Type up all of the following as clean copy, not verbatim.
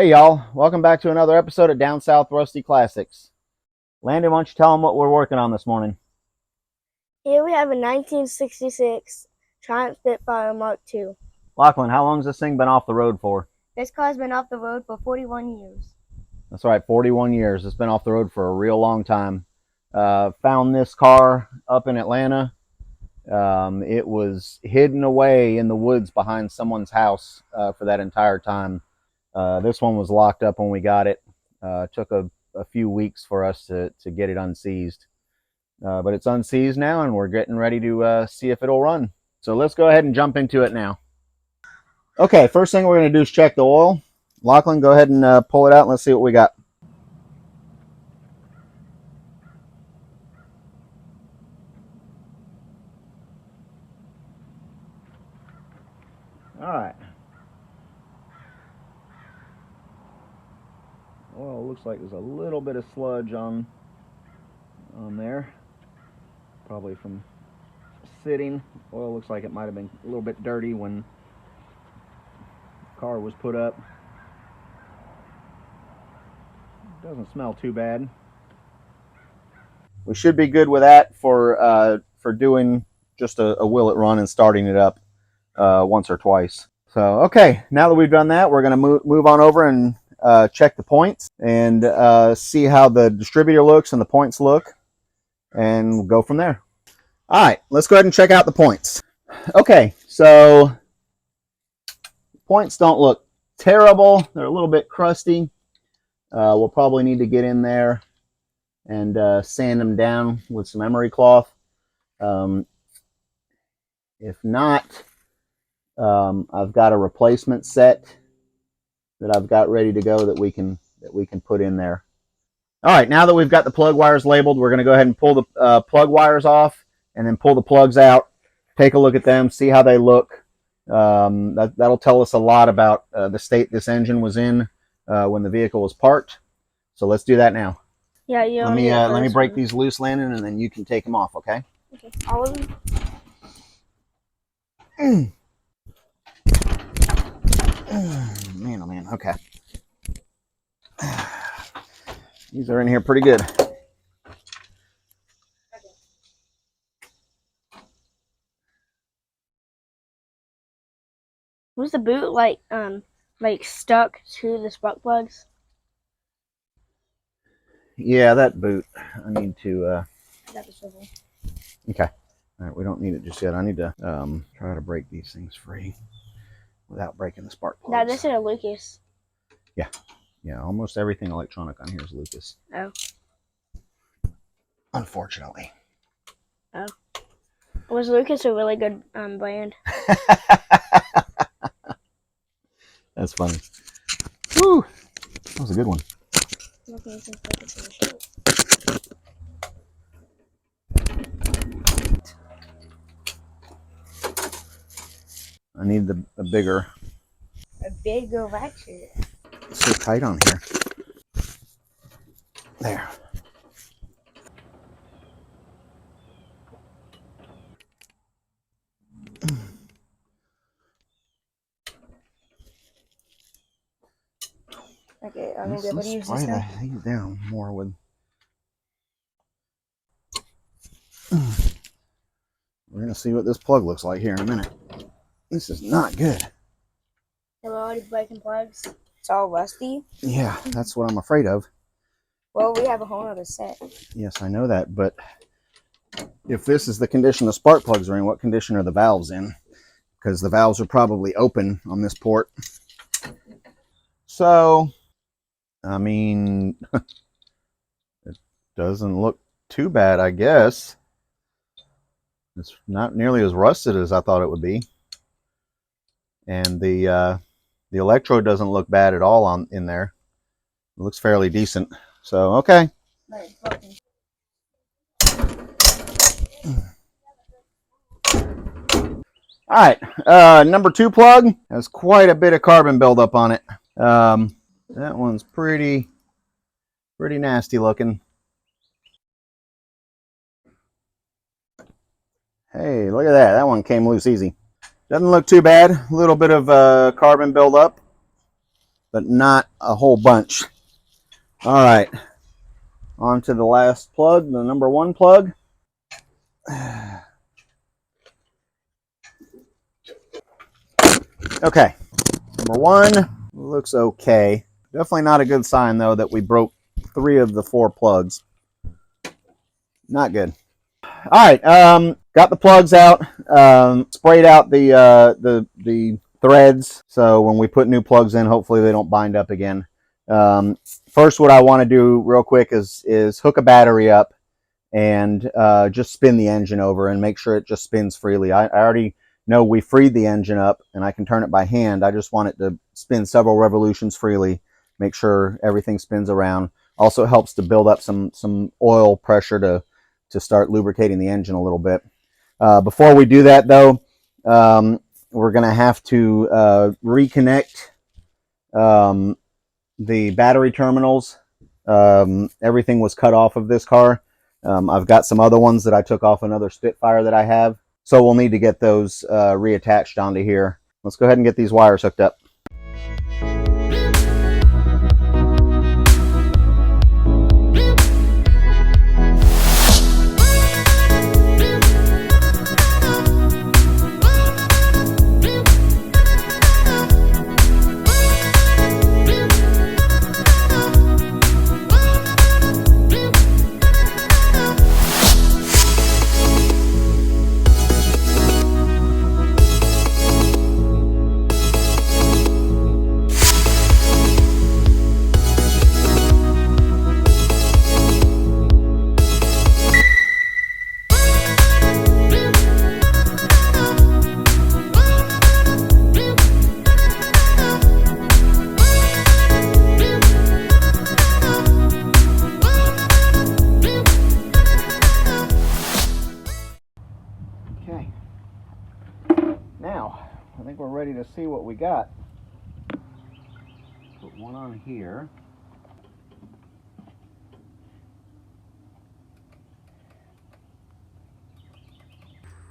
Hey y'all, welcome back to another episode of Down South Rusty Classics. Landon, why don't you tell them what we're working on this morning? Here we have a 1966 Triumph Spitfire Mark II. Lachlan, how long has this thing been off the road for? This car's been off the road for 41 years. That's right, 41 years. It's been off the road for a real long time. Found this car up in Atlanta. It was hidden away in the woods behind someone's house for that entire time. This one was locked up when we got it. Took a few weeks for us to get it unseized. But it's unseized now, and we're getting ready to see if it'll run. So let's go ahead and jump into it now. Okay, first thing we're going to do is check the oil. Lachlan, go ahead and pull it out, and let's see what we got. All right. Well, it looks like there's a little bit of sludge on there, probably from sitting. Oil looks like it might have been a little bit dirty when the car was put up. Doesn't smell too bad. We should be good with that for doing just a will it run and starting it up once or twice. So okay, now that we've done that, we're going to move on over and check the points and see how the distributor looks and the points look, and we'll go from there. All right, let's go ahead and check out the points. Okay, so points don't look terrible. They're a little bit crusty. We'll probably need to get in there and sand them down with some emery cloth. If not, I've got a replacement set that I've got ready to go that we can put in there. All right, now that we've got the plug wires labeled, we're going to go ahead and pull the plug wires off and then pull the plugs out, take a look at them, see how they look. That'll tell us a lot about the state this engine was in when the vehicle was parked. So let's do that now. Yeah, let me break these loose, Landon, and then you can take them off, okay? Okay, all of them? Man, oh man, okay. These are in here pretty good. Was the boot like stuck to the spark plugs? Yeah, that boot. I need to. Got the swivel. Okay. All right, we don't need it just yet. I need to try to break these things free without breaking the spark plugs. Now this is a Lucas. Yeah, almost everything electronic on here is Lucas. Oh. Unfortunately. Oh. Was Lucas a really good brand? That's funny. Woo! That was a good one. I need a bigger. A bigger ratchet. It's so tight on here. There. Okay, I'm gonna be able to use this now. These down more with. We're gonna see what this plug looks like here in a minute. This is not good. We're already breaking plugs. It's all rusty. Yeah, that's what I'm afraid of. Well, we have a whole other set. Yes, I know that, but if this is the condition the spark plugs are in, what condition are the valves in? Because the valves are probably open on this port. So, I mean, it doesn't look too bad, I guess. It's not nearly as rusted as I thought it would be. And the electrode doesn't look bad at all in there. It looks fairly decent. So, okay. All right, number 2 plug has quite a bit of carbon buildup on it. That one's pretty nasty looking. Hey, look at that. That one came loose easy. Doesn't look too bad. A little bit of carbon buildup. but not a whole bunch. All right, on to the last plug, the number 1 plug. Okay, number 1 looks okay. Definitely not a good sign though that we broke 3 of the 4 plugs. Not good. All right, got the plugs out, sprayed out the threads, so when we put new plugs in, hopefully they don't bind up again. First, what I want to do real quick is hook a battery up and just spin the engine over and make sure it just spins freely. I already know we freed the engine up and I can turn it by hand. I just want it to spin several revolutions freely, make sure everything spins around. Also helps to build up some oil pressure to start lubricating the engine a little bit. Before we do that though, we're going to have to reconnect the battery terminals. Everything was cut off of this car. I've got some other ones that I took off another Spitfire that I have. So we'll need to get those reattached onto here. Let's go ahead and get these wires hooked up. Okay, now I think we're ready to see what we got. Put one on here.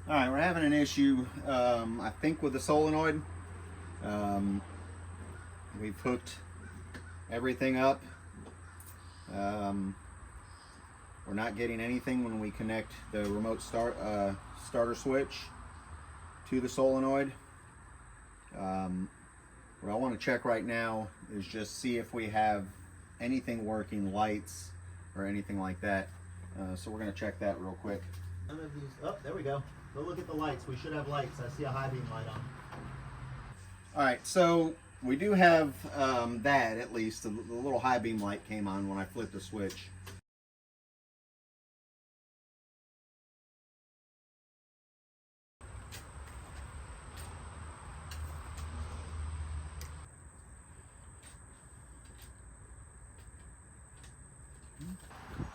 All right, we're having an issue, I think, with the solenoid. We've hooked everything up. We're not getting anything when we connect the remote starter switch to the solenoid. What I want to check right now is just see if we have anything working, lights or anything like that. So we're going to check that real quick. None of these. Oh, there we go. Go look at the lights. We should have lights. I see a high beam light on. All right, so we do have that at least. The little high beam light came on when I flipped the switch.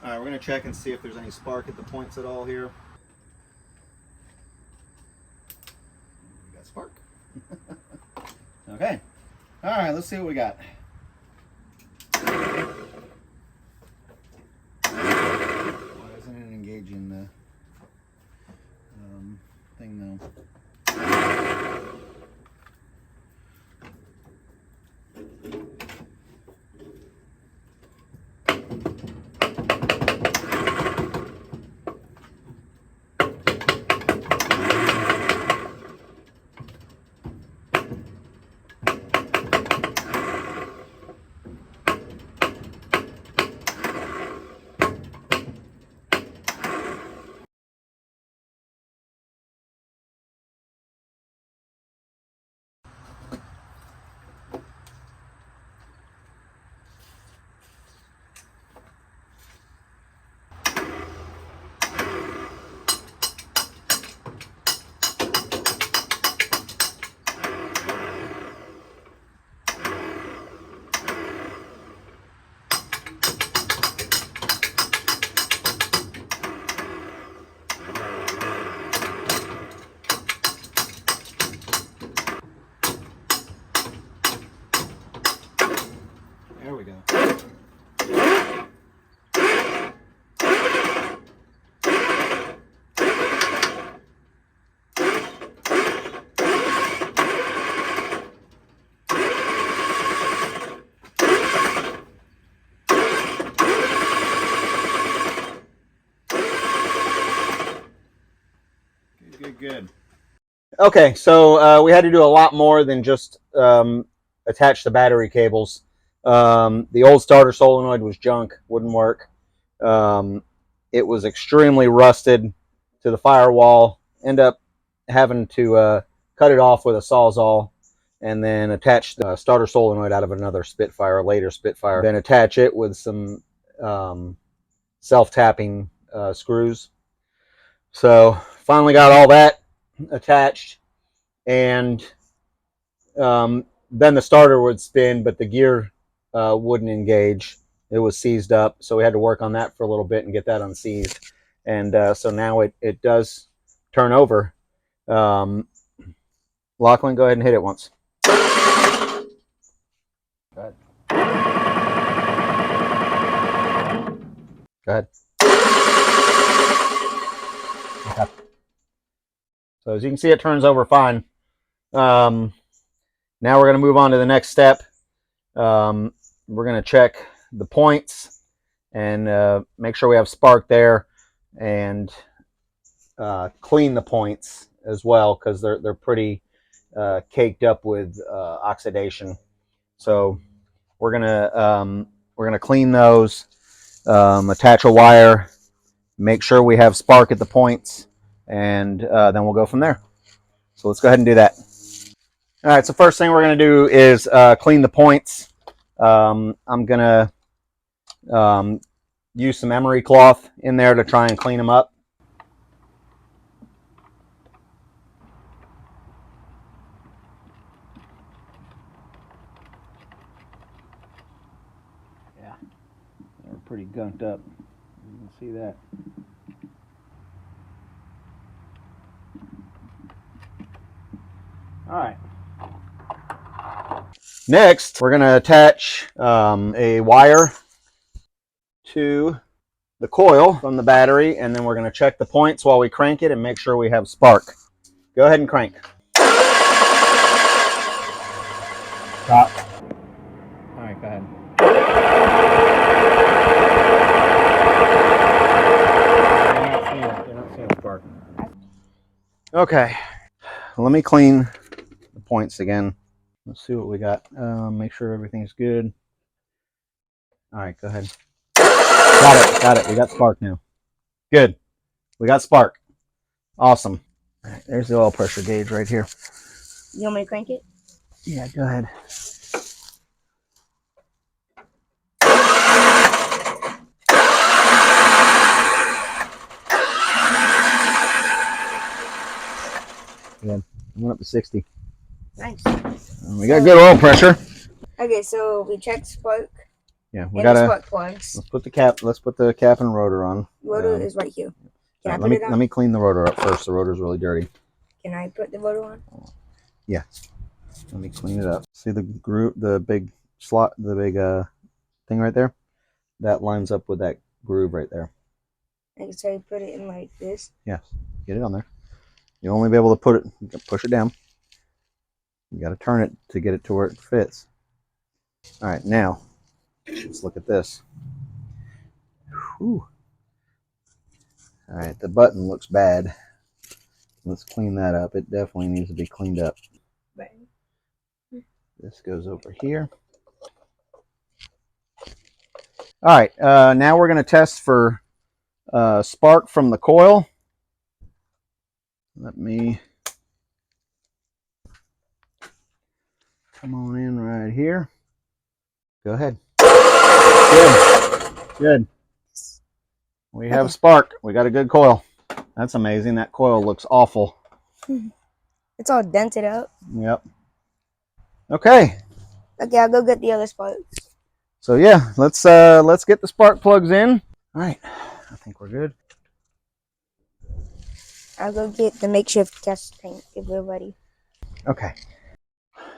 All right, we're going to check and see if there's any spark at the points at all here. We got spark. Okay. All right, let's see what we got. Why isn't it engaging the thing though? good. Okay, so we had to do a lot more than just attach the battery cables. The old starter solenoid was junk, wouldn't work. It was extremely rusted to the firewall. End up having to cut it off with a Sawzall and then attach the starter solenoid out of another Spitfire, later Spitfire. Then attach it with some self-tapping screws. So finally got all that attached, and then the starter would spin, but the gear wouldn't engage. It was seized up, so we had to work on that for a little bit and get that unseized. And so now it does turn over. Lachlan, go ahead and hit it once. Go ahead. Go ahead. Okay. So as you can see, it turns over fine. Now we're going to move on to the next step. We're going to check the points and make sure we have spark there, and clean the points as well, because they're pretty caked up with oxidation. So we're gonna clean those, attach a wire, make sure we have spark at the points, and then we'll go from there. So let's go ahead and do that. All right, so first thing we're going to do is clean the points. I'm going to use some emery cloth in there to try and clean them up. Yeah, they're pretty gunked up. You can see that. All right. Next, we're going to attach a wire to the coil from the battery, and then we're going to check the points while we crank it and make sure we have spark. Go ahead and crank. Stop. All right, go ahead. You're not seeing spark. Okay, let me clean the points again. Let's see what we got. Make sure everything's good. All right, go ahead. Got it. We got spark now. Good. We got spark. Awesome. All right, there's the oil pressure gauge right here. You want me to crank it? Yeah, go ahead. Good. I went up to 60. Nice. We got good oil pressure. Okay, so we checked spark. Yeah, we gotta. Spark plugs. Let's put the cap. Let's put the cap and rotor on. Rotor is right here. Can I put it on? Let me clean the rotor up first. The rotor's really dirty. Can I put the rotor on? Yeah. Let me clean it up. See the groove, the big slot, the big thing right there? That lines up with that groove right there. And so you put it in like this? Yes. Get it on there. You'll only be able to put it, push it down. You got to turn it to get it to where it fits. All right, now let's look at this. Whew. All right, the button looks bad. Let's clean that up. It definitely needs to be cleaned up. Right. This goes over here. All right, now we're going to test for spark from the coil. Let me come on in right here. Go ahead. Good. We have spark. We got a good coil. That's amazing. That coil looks awful. It's all dented up. Yep. Okay. Okay, I'll go get the other sparks. So yeah, let's get the spark plugs in. All right. I think we're good. I'll go get the makeshift test tank if we're ready. Okay.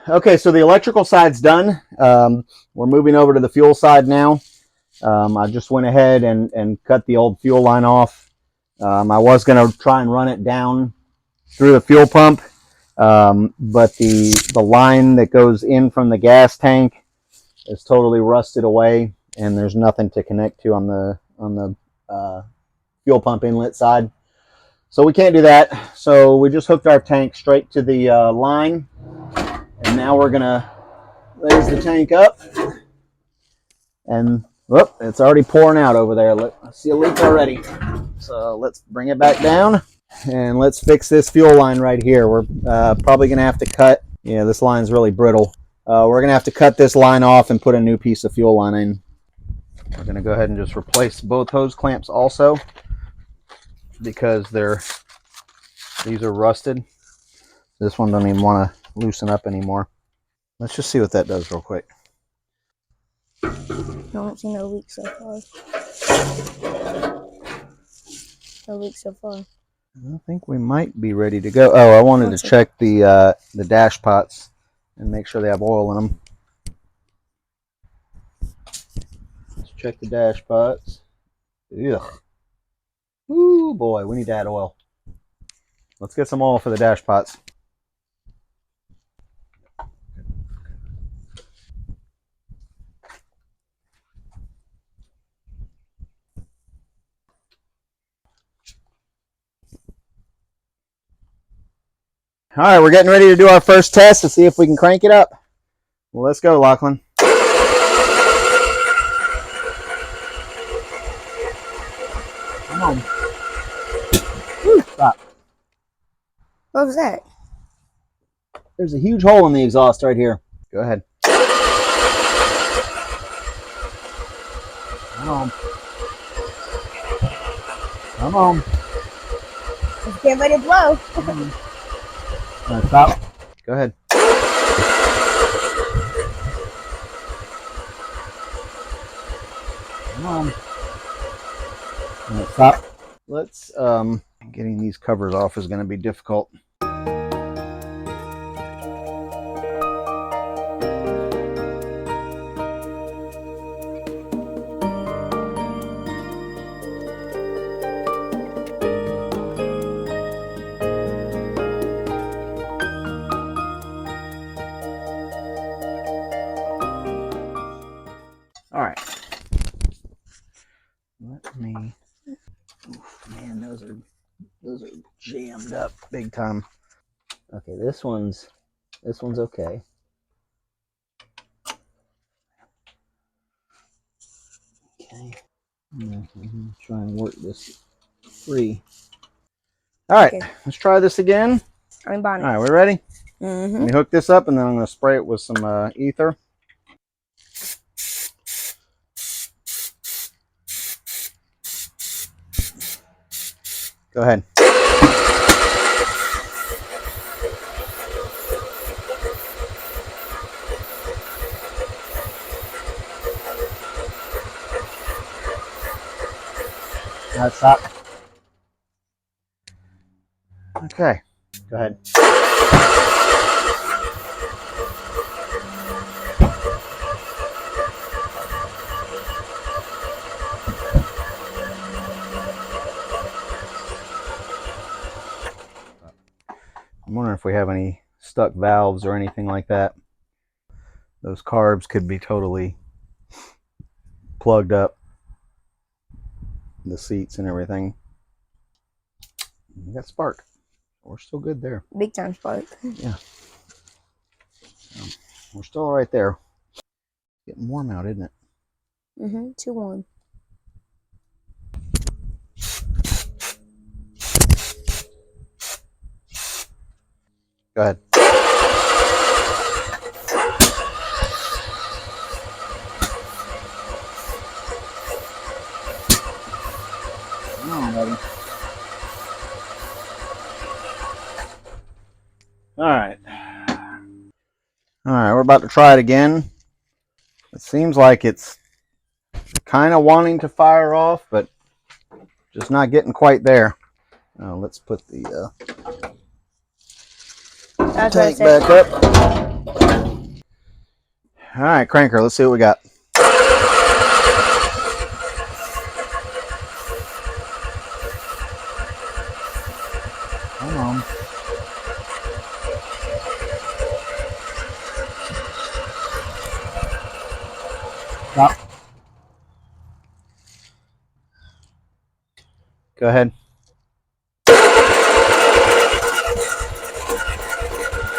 Okay, so the electrical side's done. We're moving over to the fuel side now. I just went ahead and cut the old fuel line off. I was going to try and run it down through the fuel pump, but the line that goes in from the gas tank is totally rusted away, and there's nothing to connect to on the fuel pump inlet side. So we can't do that. So we just hooked our tank straight to the line. And now we're going to raise the tank up. And whoop, it's already pouring out over there. I see a leak already. So let's bring it back down. And let's fix this fuel line right here. We're probably going to have to cut. Yeah, this line's really brittle. We're going to have to cut this line off and put a new piece of fuel line in. We're going to go ahead and just replace both hose clamps also, because these are rusted. This one doesn't even want to loosen up anymore. Let's just see what that does real quick. I don't see no leaks so far. No leaks so far. I think we might be ready to go. Oh, I wanted to check the dash pots and make sure they have oil in them. Let's check the dash pots. Ugh. Ooh, boy, we need to add oil. Let's get some oil for the dash pots. All right, we're getting ready to do our first test to see if we can crank it up. Well, let's go, Lachlan. Come on. Woo, stop. What was that? There's a huge hole in the exhaust right here. Go ahead. Come on. Come on. Let's get ready to blow. All right, stop. Go ahead. Come on. All right, stop. Let's getting these covers off is going to be difficult. All right. Let me. Oof, man, those are jammed up big time. Okay, this one's okay. Okay. I'm gonna try and work this free. All right, okay. Let's try this again. I'm buying it. All right, we ready? Mm-hmm. Let me hook this up, and then I'm going to spray it with some ether. Go ahead. All right, stop. Okay, go ahead. I'm wondering if we have any stuck valves or anything like that. Those carbs could be totally plugged up, the seats and everything. We got spark. We're still good there. Big time spark. Yeah. We're still right there. Getting warm out, isn't it? Mm-hmm. 2-1. Go ahead. Come on, buddy. All right. All right, we're about to try it again. It seems like it's kind of wanting to fire off, but just not getting quite there. Let's put the tank back up. All right, cranker, let's see what we got. Come on. Stop. Go ahead.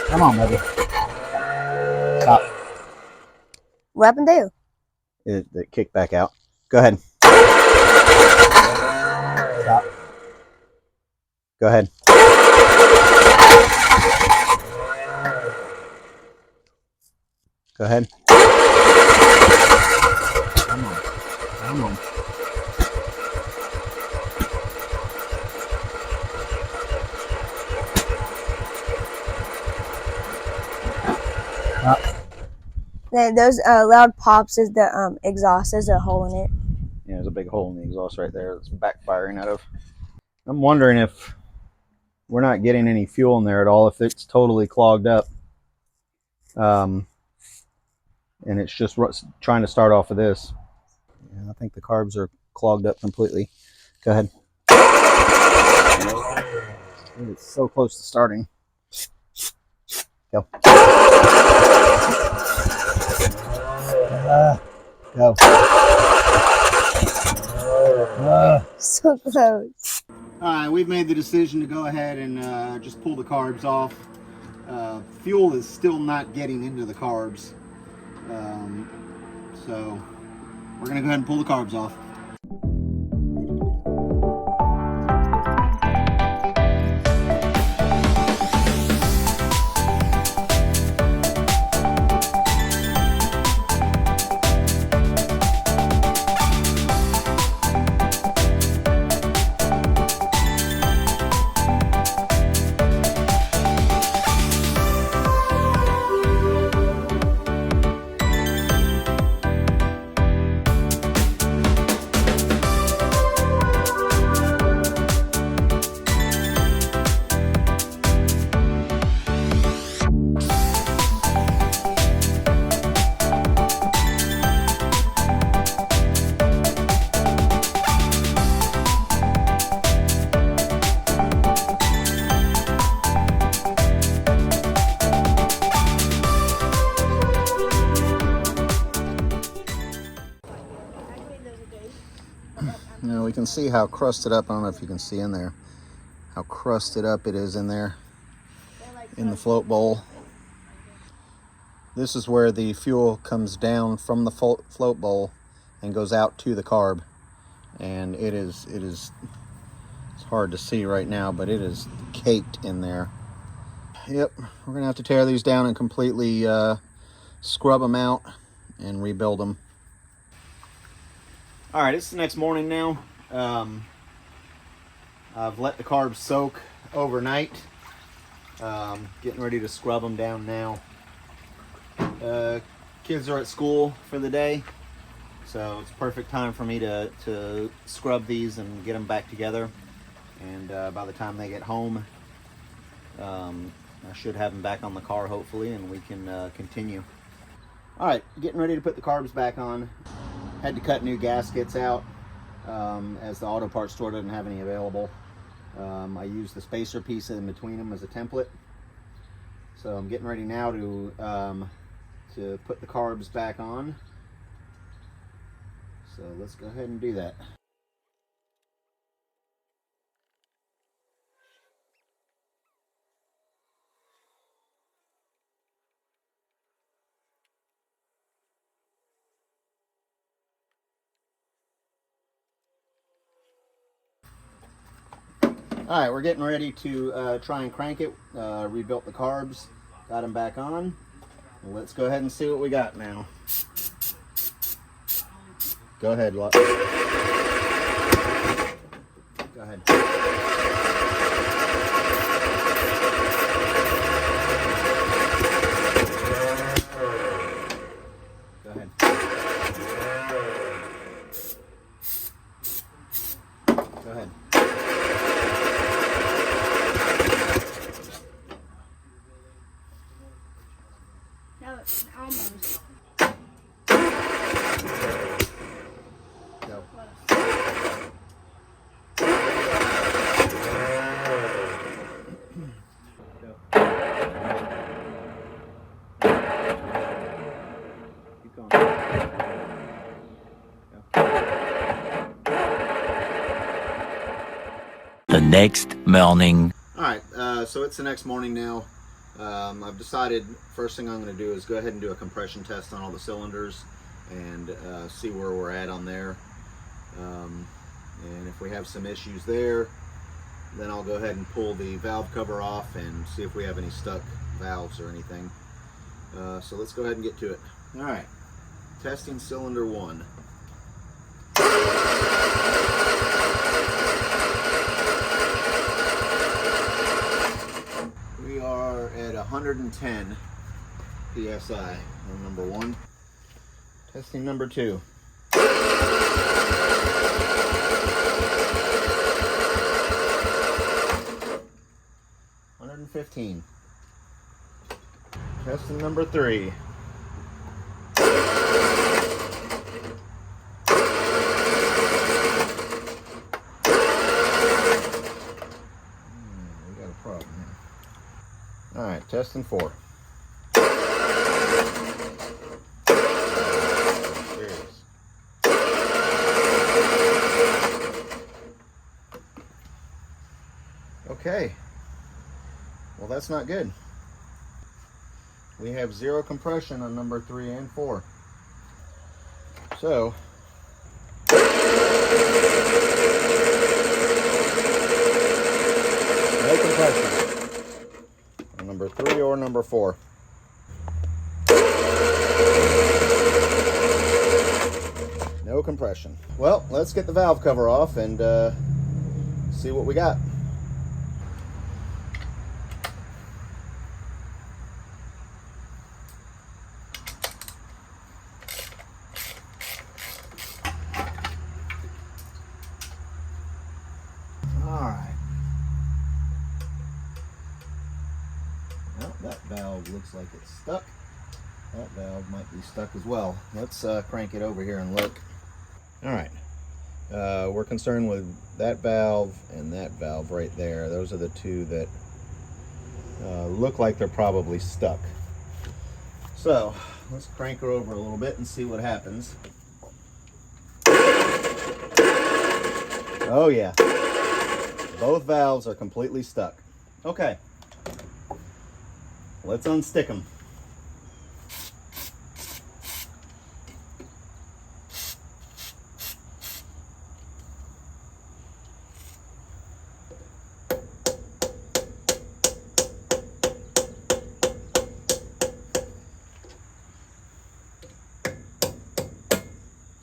Come on, baby. Stop. What happened to you? It kicked back out. Go ahead. Stop. Go ahead. Go ahead. Come on. Come on. Those loud pops is the exhaust. There's a hole in it. Yeah, there's a big hole in the exhaust right there that's backfiring out of. I'm wondering if we're not getting any fuel in there at all, if it's totally clogged up. And it's just trying to start off of this. Yeah, I think the carbs are clogged up completely. Go ahead. It's so close to starting. Go. Go. So close. Alright, we've made the decision to go ahead and just pull the carbs off. Fuel is still not getting into the carbs. So we're going to go ahead and pull the carbs off. Now we can see how crusted up, I don't know if you can see in there, how crusted up it is in there, in the float bowl. This is where the fuel comes down from the float bowl and goes out to the carb. And it's hard to see right now, but it is caked in there. Yep, we're gonna have to tear these down and completely scrub them out and rebuild them. All right, it's the next morning now. I've let the carbs soak overnight. Getting ready to scrub them down now. Kids are at school for the day, so it's perfect time for me to scrub these and get them back together. And by the time they get home, I should have them back on the car hopefully, and we can continue. All right, getting ready to put the carbs back on. Had to cut new gaskets out as the auto parts store doesn't have any available. I used the spacer piece in between them as a template. So I'm getting ready now to put the carbs back on. So let's go ahead and do that. All right, we're getting ready to try and crank it. Rebuilt the carbs, got them back on. Let's go ahead and see what we got now. Go ahead, Lot. Go ahead. Go ahead. Go ahead. Almost. Go. Keep going. Go. The next morning. All right, so it's the next morning now. I've decided first thing I'm going to do is go ahead and do a compression test on all the cylinders and see where we're at on there. And if we have some issues there, then I'll go ahead and pull the valve cover off and see if we have any stuck valves or anything. So let's go ahead and get to it. All right, testing cylinder 1. We are at 110 psi on number 1. Testing number 2. 115. Testing number 3. We got a problem here. All right, testing 4. There it is. Okay. Well, that's not good. We have 0 compression on number 3 and 4. So, no compression on number 3 or number 4. No compression. Well, let's get the valve cover off and see what we got. Alright. Well, that valve looks like it's stuck. That valve might be stuck as well. Let's crank it over here and look. Alright. We're concerned with that valve and that valve right there. Those are the two that look like they're probably stuck. So, let's crank her over a little bit and see what happens. Oh yeah. Both valves are completely stuck. Okay, let's unstick them.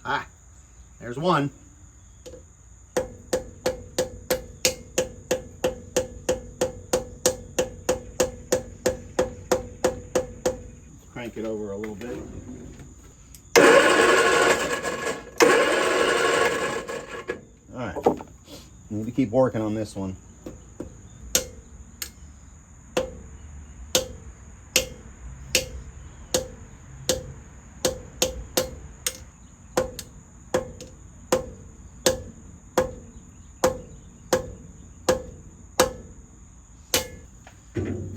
Ah, there's one. Crank it over a little bit. All right, need to keep working on this one.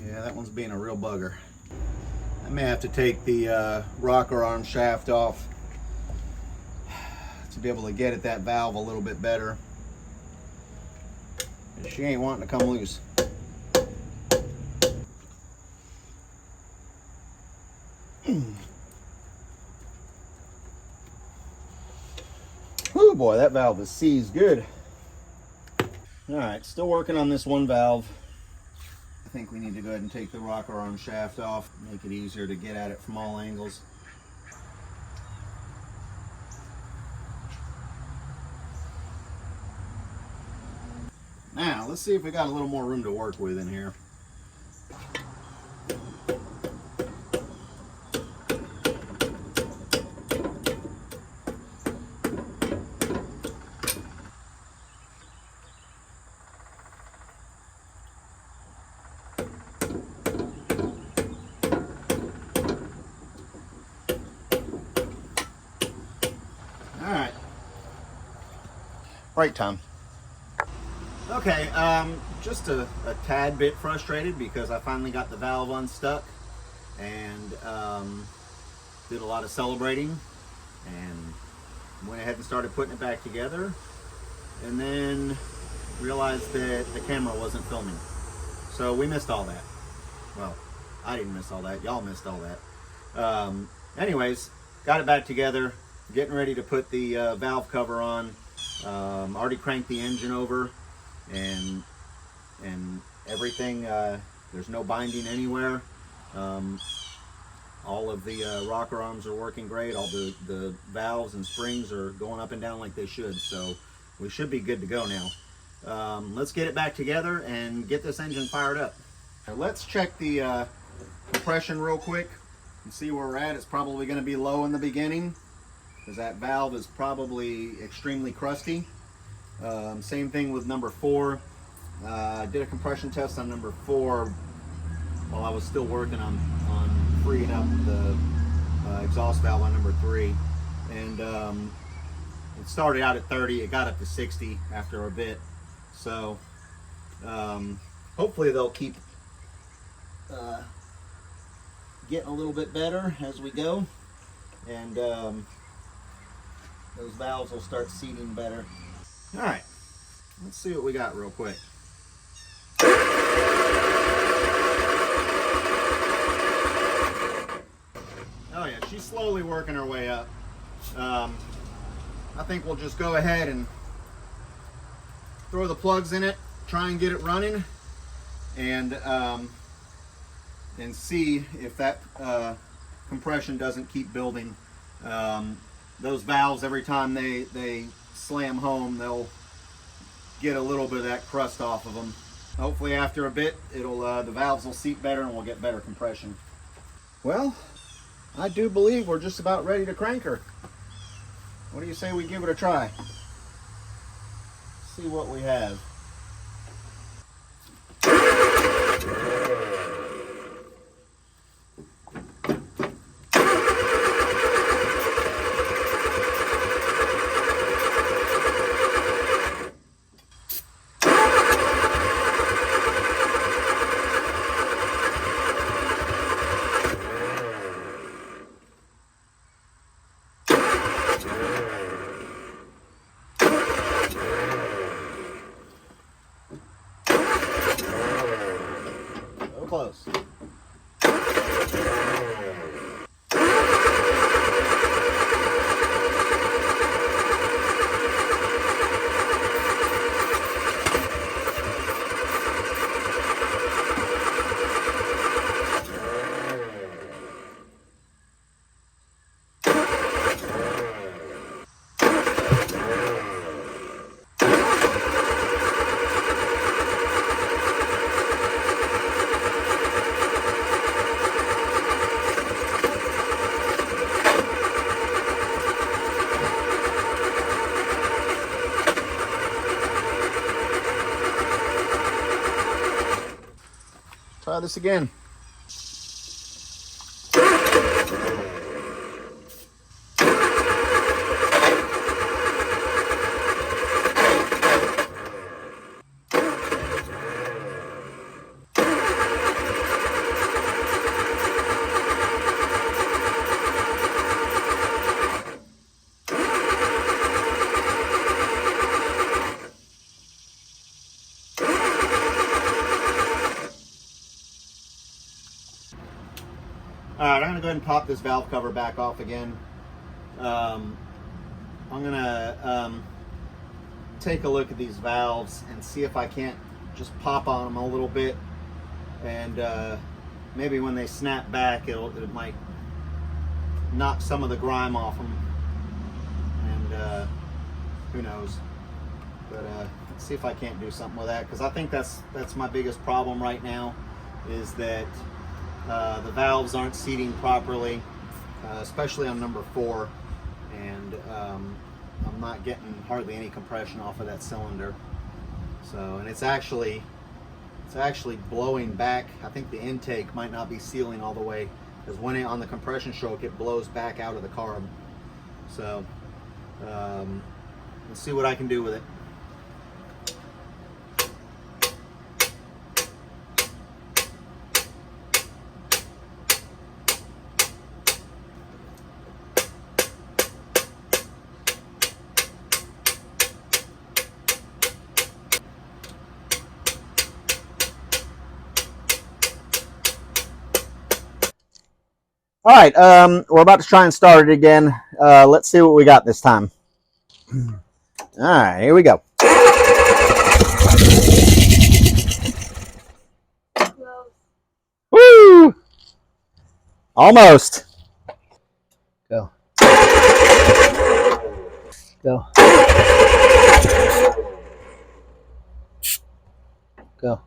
Yeah, that one's being a real bugger. I may have to take the rocker arm shaft off to be able to get at that valve a little bit better. She ain't wanting to come loose. Oh boy, that valve is seized good. All right, still working on this one valve. I think we need to go ahead and take the rocker arm shaft off, make it easier to get at it from all angles. Now, let's see if we got a little more room to work with in here. Alright. Break time. Okay, just a tad bit frustrated because I finally got the valve unstuck and did a lot of celebrating and went ahead and started putting it back together, and then realized that the camera wasn't filming. So we missed all that. Well, I didn't miss all that. Y'all missed all that. Anyways, got it back together. Getting ready to put the valve cover on. Already cranked the engine over, and everything. There's no binding anywhere. All of the rocker arms are working great. All the valves and springs are going up and down like they should. So we should be good to go now. Let's get it back together and get this engine fired up. Now let's check the compression real quick and see where we're at. It's probably going to be low in the beginning because that valve is probably extremely crusty. Same thing with number 4. I did a compression test on number 4 while I was still working on freeing up the exhaust valve on number 3, and it started out at 30. It got up to 60 after a bit. So hopefully they'll keep getting a little bit better as we go, and those valves will start seating better. All right, let's see what we got real quick. Oh yeah, she's slowly working her way up. I think we'll just go ahead and throw the plugs in it, try and get it running, and see if that compression doesn't keep building. Those valves, every time they slam home, they'll get a little bit of that crust off of them. Hopefully after a bit, it'll the valves will seat better and we'll get better compression. Well, I do believe we're just about ready to crank her. What do you say we give it a try? See what we have. Close. Try this again. Alright, I'm going to go ahead and pop this valve cover back off again. I'm going to take a look at these valves and see if I can't just pop on them a little bit, and maybe when they snap back it might knock some of the grime off them, and who knows. But let's see if I can't do something with that, because I think that's my biggest problem right now, is that the valves aren't seating properly, especially on number 4, and I'm not getting hardly any compression off of that cylinder. So, and it's actually blowing back. I think the intake might not be sealing all the way, because when on the compression stroke it blows back out of the carb. So let's see what I can do with it. All right, we're about to try and start it again. Let's see what we got this time. All right, here we go. Woo! Almost. Go. Go. Go.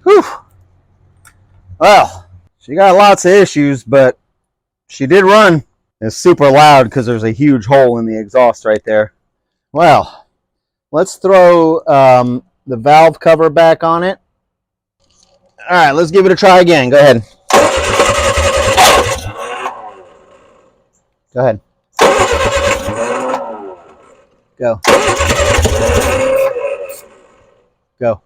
Whew. Well, she got lots of issues, but she did run. It's super loud because there's a huge hole in the exhaust right there. Well, let's throw the valve cover back on it. All right, let's give it a try again. Go ahead. Go ahead. Go. Go.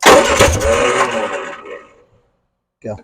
Go.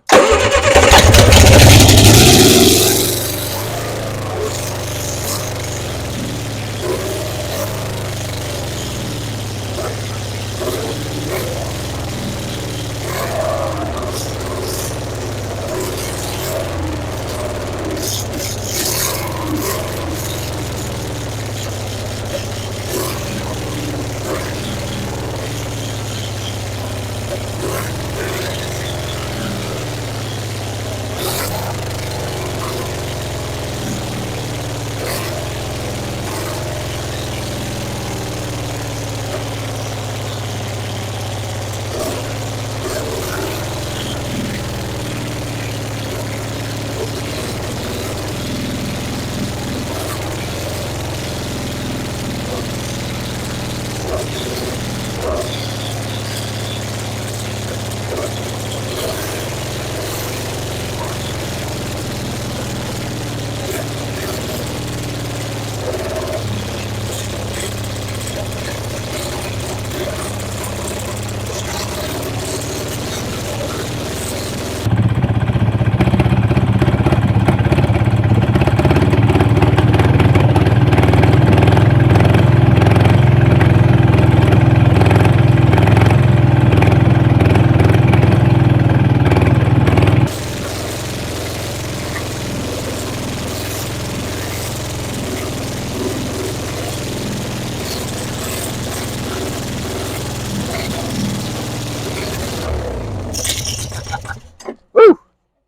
Woo!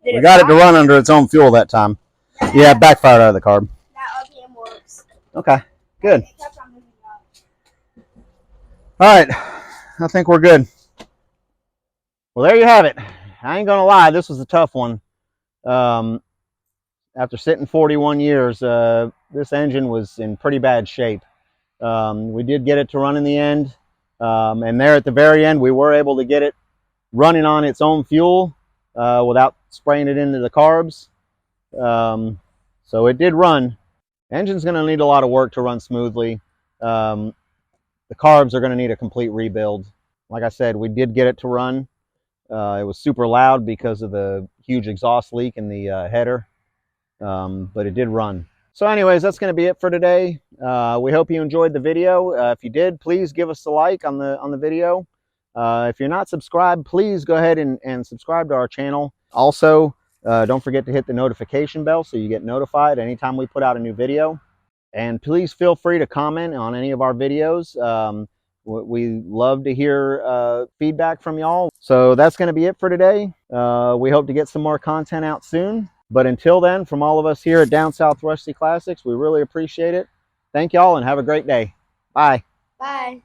We got it to run under its own fuel that time. Yeah, it backfired out of the carb. That RPM works. Okay, good. All right, I think we're good. Well, there you have it. I ain't gonna lie, this was a tough one. After sitting 41 years, this engine was in pretty bad shape. We did get it to run in the end, and there at the very end, we were able to get it running on its own fuel without spraying it into the carbs. So it did run. Engine's going to need a lot of work to run smoothly. The carbs are going to need a complete rebuild. Like I said, we did get it to run. It was super loud because of the huge exhaust leak in the header, but it did run. So anyways, that's going to be it for today. We hope you enjoyed the video. If you did, please give us a like on the video. If you're not subscribed, please go ahead and subscribe to our channel. Also, don't forget to hit the notification bell so you get notified anytime we put out a new video. And please feel free to comment on any of our videos. We love to hear feedback from y'all. So that's going to be it for today. We hope to get some more content out soon. But until then, from all of us here at Down South Rusty Classics, we really appreciate it. Thank y'all and have a great day. Bye. Bye.